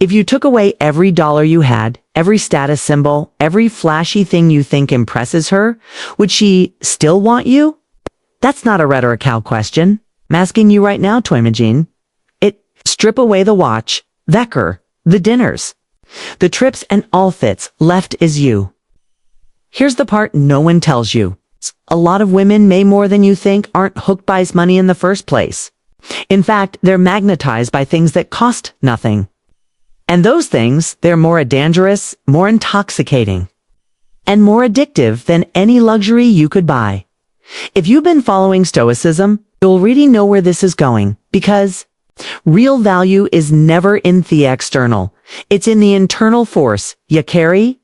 If you took away every dollar you had, every status symbol, every flashy thing you think impresses her, would she still want you? That's not a rhetorical question. I'm asking you right now, Toymajin. Strip away the watch, Vecker, the dinners, the trips and all fits, left is you. Here's the part no one tells you. A lot of women, may more than you think, aren't hooked by his money in the first place. In fact, they're magnetized by things that cost nothing. And those things, they're more dangerous, more intoxicating, and more addictive than any luxury you could buy. If you've been following Stoicism, you'll really know where this is going, because real value is never in the external. It's in the internal force you carry.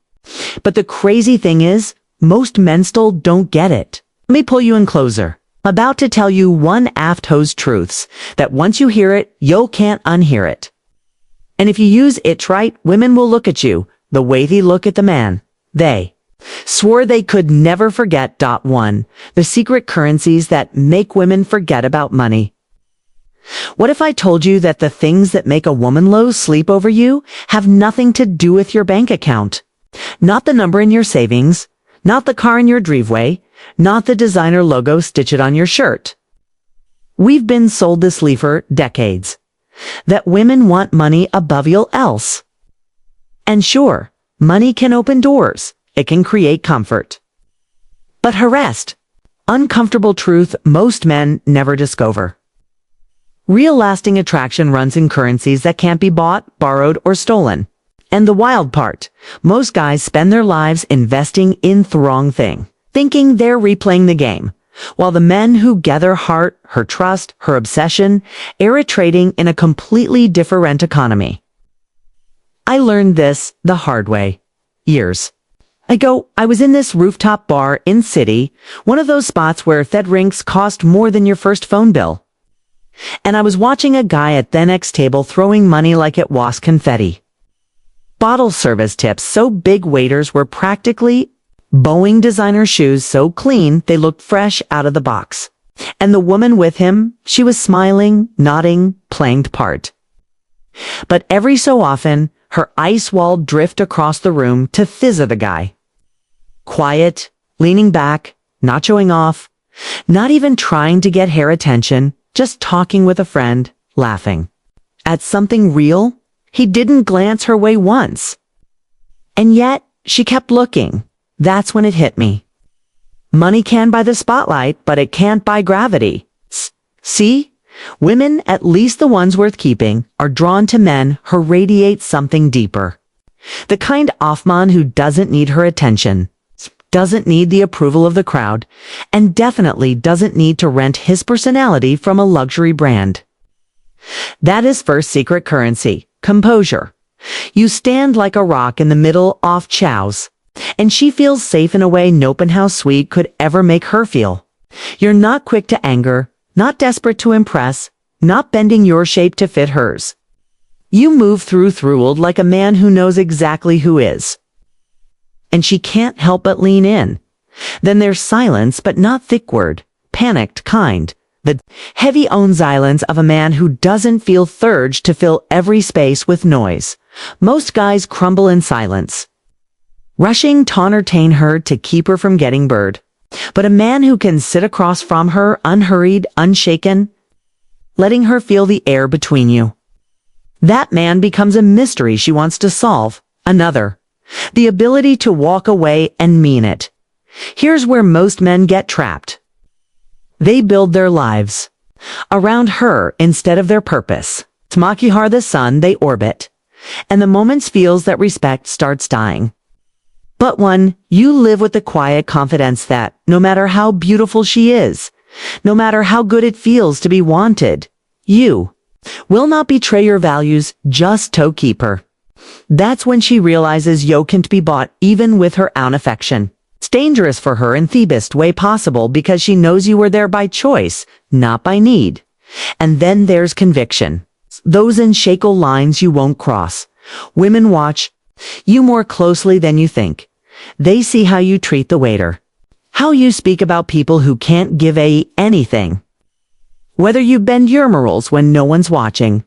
But the crazy thing is, most men still don't get it. Let me pull you in closer. I'm about to tell you one aft-hose truths that once you hear it, you can't unhear it. And if you use it right, women will look at you the way they look at the man. They swore they could never forget. 1. The secret currencies that make women forget about money. What if I told you that the things that make a woman lose sleep over you have nothing to do with your bank account? Not the number in your savings, not the car in your driveway, not the designer logo stitched on your shirt. We've been sold this lie for decades, that women want money above all else. And sure, money can open doors, it can create comfort. But harassed, uncomfortable truth most men never discover. Real lasting attraction runs in currencies that can't be bought, borrowed, or stolen. And the wild part, most guys spend their lives investing in the wrong thing, thinking they're replaying the game, while the men who gather heart, her trust, her obsession, are trading in a completely different economy. I learned this the hard way. Years ago, I was in this rooftop bar in city, one of those spots where Fed drinks cost more than your first phone bill. And I was watching a guy at the next table throwing money like it was confetti. Bottle service tips so big, waiters were practically Boeing designer shoes so clean they looked fresh out of the box. And the woman with him, she was smiling, nodding, playing the part. But every so often, her ice wall drift across the room to fizz at the guy. Quiet, leaning back, not showing off, not even trying to get her attention, just talking with a friend, laughing. At something real, he didn't glance her way once. And yet, she kept looking. That's when it hit me. Money can buy the spotlight, but it can't buy gravity. See? Women, at least the ones worth keeping, are drawn to men who radiate something deeper. The kind of man who doesn't need her attention, doesn't need the approval of the crowd, and definitely doesn't need to rent his personality from a luxury brand. That is first secret currency, composure. You stand like a rock in the middle of chows, and she feels safe in a way no penthouse suite could ever make her feel. You're not quick to anger, not desperate to impress, not bending your shape to fit hers. You move through thrilled like a man who knows exactly who is. And she can't help but lean in. Then there's silence, but not thick word, panicked kind. The heavy own silence of a man who doesn't feel urged to fill every space with noise. Most guys crumble in silence, rushing to entertain her to keep her from getting bored. But a man who can sit across from her unhurried, unshaken, letting her feel the air between you. That man becomes a mystery she wants to solve. Another. The ability to walk away and mean it. Here's where most men get trapped. They build their lives around her instead of their purpose. Smakihar the sun they orbit. And the moments feels that respect starts dying. But one, you live with the quiet confidence that, no matter how beautiful she is, no matter how good it feels to be wanted, you will not betray your values just to keep her. That's when she realizes you can't be bought even with her own affection. It's dangerous for her in the best way possible because she knows you were there by choice, not by need. And then there's conviction. Those unshakable lines you won't cross. Women watch you more closely than you think. They see how you treat the waiter, how you speak about people who can't give anything, whether you bend your morals when no one's watching.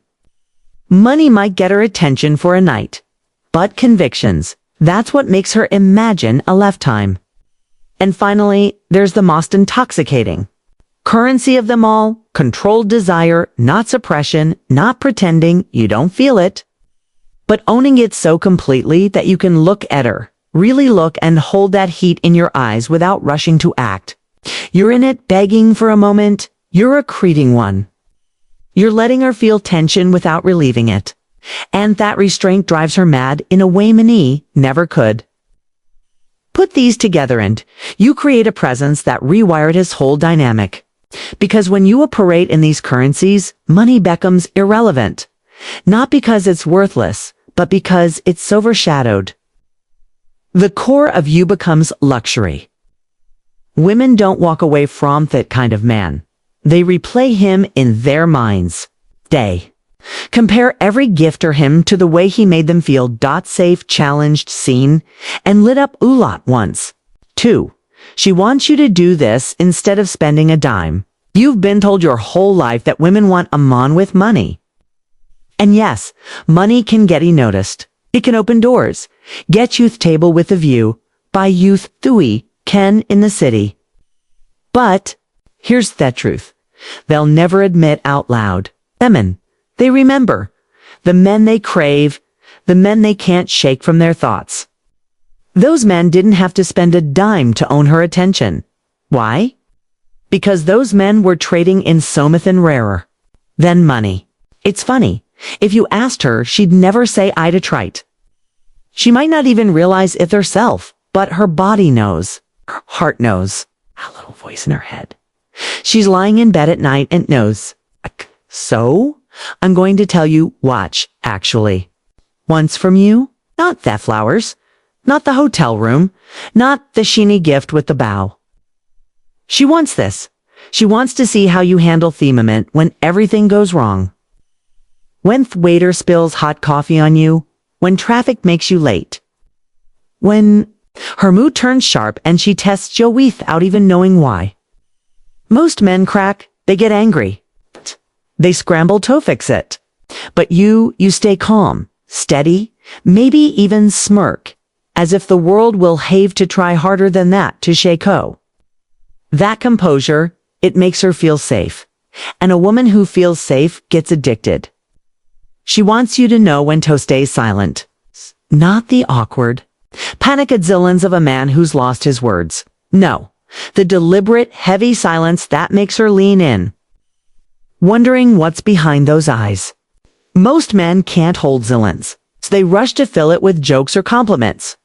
Money might get her attention for a night, but convictions, that's what makes her imagine a lifetime. And finally, there's the most intoxicating currency of them all, controlled desire, not suppression, not pretending you don't feel it, but owning it so completely that you can look at her, really look and hold that heat in your eyes without rushing to act. You're in it begging for a moment, you're accreting one. You're letting her feel tension without relieving it. And that restraint drives her mad in a way many never could. Put these together and you create a presence that rewired his whole dynamic. Because when you operate in these currencies, money becomes irrelevant. Not because it's worthless, but because it's overshadowed. The core of you becomes luxury. Women don't walk away from that kind of man. They replay him in their minds. They compare every gift or him to the way he made them feel. Safe, challenged, seen, and lit up a lot once. 2. She wants you to do this instead of spending a dime. You've been told your whole life that women want a man with money. And yes, money can get you noticed. It can open doors, get youth table with a view, buy youth Thui, Ken in the city. But here's the truth. They'll never admit out loud. Women, they remember. The men they crave, the men they can't shake from their thoughts. Those men didn't have to spend a dime to own her attention. Why? Because those men were trading in something rarer than money. It's funny. If you asked her, she'd never say I to trite. She might not even realize it herself, but her body knows. Her heart knows. A little voice in her head. She's lying in bed at night and knows. So, I'm going to tell you, watch, actually. Wants from you, not the flowers, not the hotel room, not the sheeny gift with the bow. She wants this. She wants to see how you handle the moment when everything goes wrong. When the waiter spills hot coffee on you, when traffic makes you late. When her mood turns sharp and she tests you without even knowing why. Most men crack, they get angry. They scramble to fix it. But you stay calm, steady, maybe even smirk, as if the world will have to try harder than that to shake her. That composure, it makes her feel safe. And a woman who feels safe gets addicted. She wants you to know when to stay silent. Not the awkward, panicadzillins of a man who's lost his words. No. The deliberate, heavy silence that makes her lean in, wondering what's behind those eyes. Most men can't hold zillins, so they rush to fill it with jokes or compliments.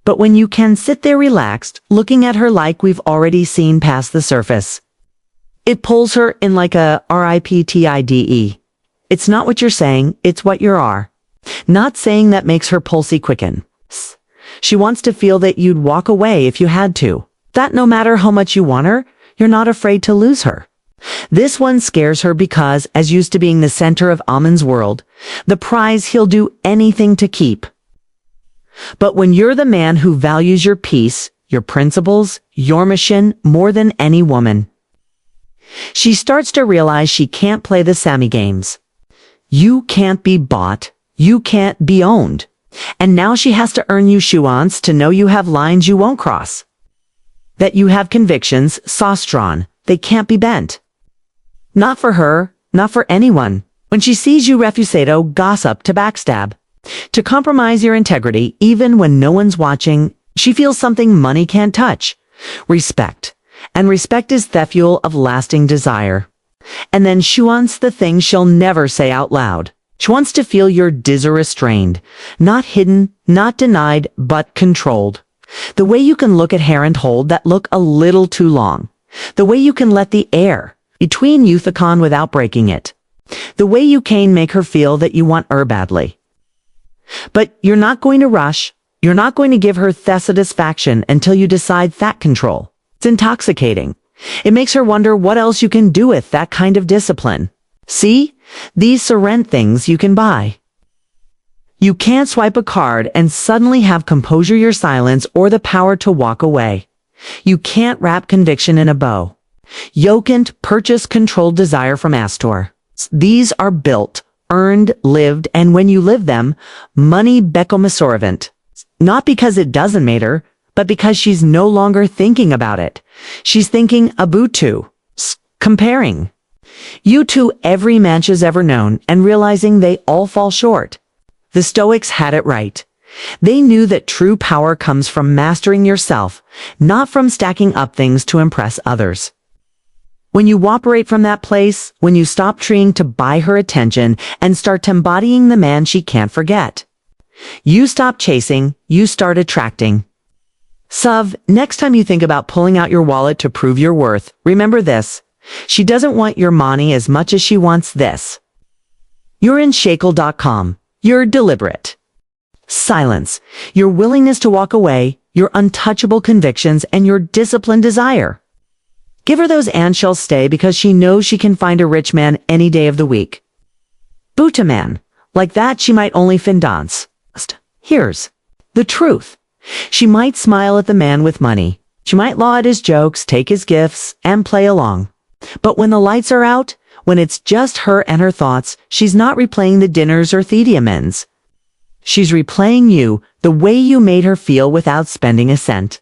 But when you can sit there relaxed, looking at her like we've already seen past the surface, it pulls her in like a riptide. It's not what you're saying, it's what you are. Not saying that makes her pulsy quicken. She wants to feel that you'd walk away if you had to. That no matter how much you want her, you're not afraid to lose her. This one scares her because, as used to being the center of Amon's world, the prize he'll do anything to keep. But when you're the man who values your peace, your principles, your mission more than any woman, she starts to realize she can't play the Sammy games. You can't be bought, you can't be owned. And now she has to earn you nuance to know you have lines you won't cross. That you have convictions, sauce drawn, they can't be bent. Not for her, not for anyone. When she sees you refusado, gossip to backstab, to compromise your integrity even when no one's watching, she feels something money can't touch. Respect. And respect is the fuel of lasting desire. And then she wants the thing she'll never say out loud. She wants to feel your desire restrained, not hidden, not denied, but controlled. The way you can look at hair and hold that look a little too long. The way you can let the air between you thicon without breaking it. The way you can make her feel that you want her badly. But you're not going to rush. You're not going to give her the satisfaction until you decide that control. It's intoxicating. It makes her wonder what else you can do with that kind of discipline. See? These are rent things you can buy. You can't swipe a card and suddenly have composure your silence or the power to walk away. You can't wrap conviction in a bow. You can't purchase controlled desire from Astor. These are built, earned, lived, and when you live them, money bekomesorvant. Not because it doesn't matter, but because she's no longer thinking about it. She's thinking abutu, comparing. You to every man she's ever known and realizing they all fall short. The Stoics had it right. They knew that true power comes from mastering yourself, not from stacking up things to impress others. When you operate from that place, when you stop trying to buy her attention and start embodying the man she can't forget, you stop chasing, you start attracting. Suv, next time you think about pulling out your wallet to prove your worth, remember this. She doesn't want your money as much as she wants this. You're in shackle.com. You're deliberate. Silence, your willingness to walk away, your untouchable convictions, and your disciplined desire. Give her those and she'll stay because she knows she can find a rich man any day of the week. Buta man, like that she might only fin dance. Here's the truth. She might smile at the man with money. She might laugh at his jokes, take his gifts, and play along. But when the lights are out, when it's just her and her thoughts, she's not replaying the dinners or thediaments. She's replaying you, the way you made her feel without spending a cent.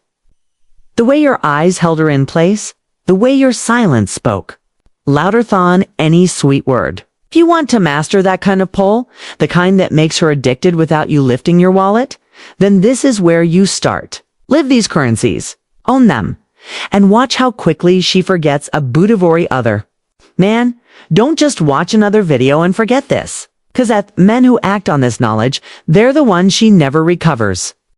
The way your eyes held her in place, the way your silence spoke. Louder than any sweet word. If you want to master that kind of pull, the kind that makes her addicted without you lifting your wallet, then this is where you start. Live these currencies. Own them. And watch how quickly she forgets a Budavori other. Man, don't just watch another video and forget this. 'Cause at men who act on this knowledge, they're the ones she never recovers.